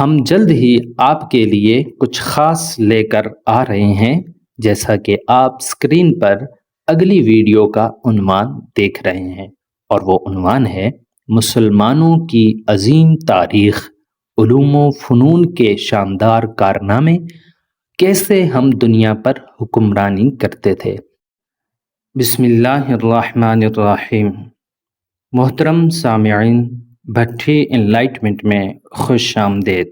ہم جلد ہی آپ کے لیے کچھ خاص لے کر آ رہے ہیں، جیسا کہ آپ اسکرین پر اگلی ویڈیو کا عنوان دیکھ رہے ہیں، اور وہ عنوان ہے مسلمانوں کی عظیم تاریخ، علوم و فنون کے شاندار کارنامے، کیسے ہم دنیا پر حکمرانی کرتے تھے۔ بسم اللہ الرحمن الرحیم۔ محترم سامعین، بھٹی انلائٹمنٹ میں خوش آمدید۔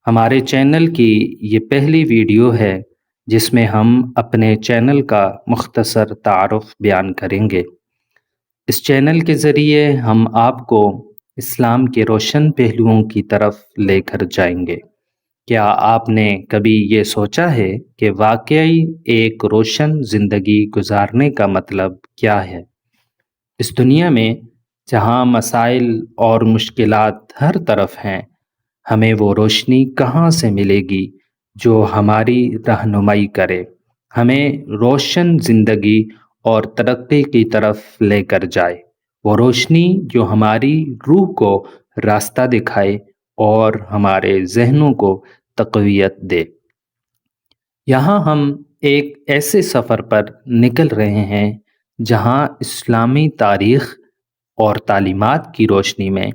ہمارے چینل کی یہ پہلی ویڈیو ہے جس میں ہم اپنے چینل کا مختصر تعارف بیان کریں گے۔ اس چینل کے ذریعے ہم آپ کو اسلام کے روشن پہلوؤں کی طرف لے کر جائیں گے۔ کیا آپ نے کبھی یہ سوچا ہے کہ واقعی ایک روشن زندگی گزارنے کا مطلب کیا ہے؟ اس دنیا میں جہاں مسائل اور مشکلات ہر طرف ہیں، ہمیں وہ روشنی کہاں سے ملے گی جو ہماری رہنمائی کرے، ہمیں روشن زندگی اور ترقی کی طرف لے کر جائے؟ وہ روشنی جو ہماری روح کو راستہ دکھائے اور ہمارے ذہنوں کو تقویت دے۔ یہاں ہم ایک ایسے سفر پر نکل رہے ہیں جہاں اسلامی تاریخ اور تعلیمات کی روشنی میں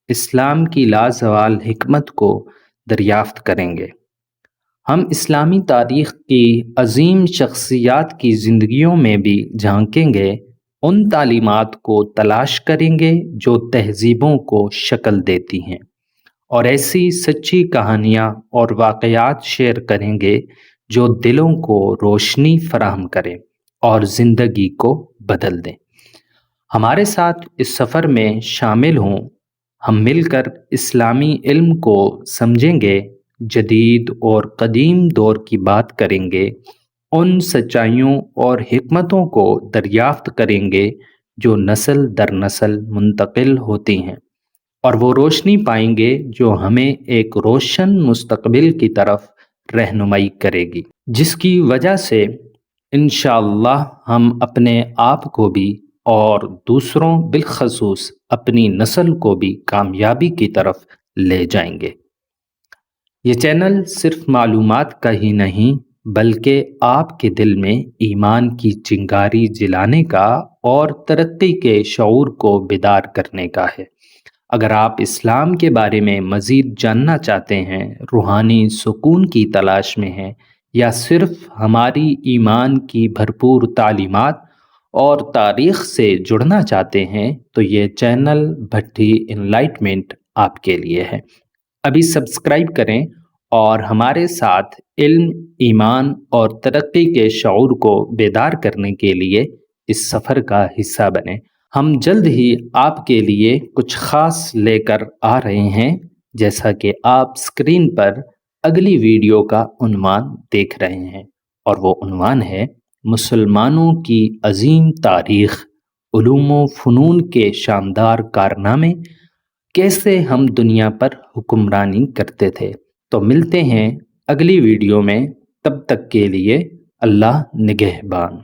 اسلام کی لازوال حکمت کو دریافت کریں گے۔ ہم اسلامی تاریخ کی عظیم شخصیات کی زندگیوں میں بھی جھانکیں گے، ان تعلیمات کو تلاش کریں گے جو تہذیبوں کو شکل دیتی ہیں، اور ایسی سچی کہانیاں اور واقعات شیئر کریں گے جو دلوں کو روشنی فراہم کریں اور زندگی کو بدل دیں۔ ہمارے ساتھ اس سفر میں شامل ہوں، ہم مل کر اسلامی علم کو سمجھیں گے، جدید اور قدیم دور کی بات کریں گے، ان سچائیوں اور حکمتوں کو دریافت کریں گے جو نسل در نسل منتقل ہوتی ہیں، اور وہ روشنی پائیں گے جو ہمیں ایک روشن مستقبل کی طرف رہنمائی کرے گی، جس کی وجہ سے انشاءاللہ ہم اپنے آپ کو بھی اور دوسروں بالخصوص اپنی نسل کو بھی کامیابی کی طرف لے جائیں گے۔ یہ چینل صرف معلومات کا ہی نہیں بلکہ آپ کے دل میں ایمان کی چنگاری جلانے کا اور ترقی کے شعور کو بیدار کرنے کا ہے۔ اگر آپ اسلام کے بارے میں مزید جاننا چاہتے ہیں، روحانی سکون کی تلاش میں ہیں، یا صرف ہماری ایمان کی بھرپور تعلیمات اور تاریخ سے جڑنا چاہتے ہیں، تو یہ چینل بھٹی انلائٹمنٹ آپ کے لیے ہے۔ ابھی سبسکرائب کریں اور ہمارے ساتھ علم، ایمان اور ترقی کے شعور کو بیدار کرنے کے لیے اس سفر کا حصہ بنیں۔ ہم جلد ہی آپ کے لیے کچھ خاص لے کر آ رہے ہیں، جیسا کہ آپ اسکرین پر اگلی ویڈیو کا عنوان دیکھ رہے ہیں، اور وہ عنوان ہے مسلمانوں کی عظیم تاریخ، علوم و فنون کے شاندار کارنامے، کیسے ہم دنیا پر حکمرانی کرتے تھے۔ تو ملتے ہیں اگلی ویڈیو میں، تب تک کے لیے اللہ نگہبان۔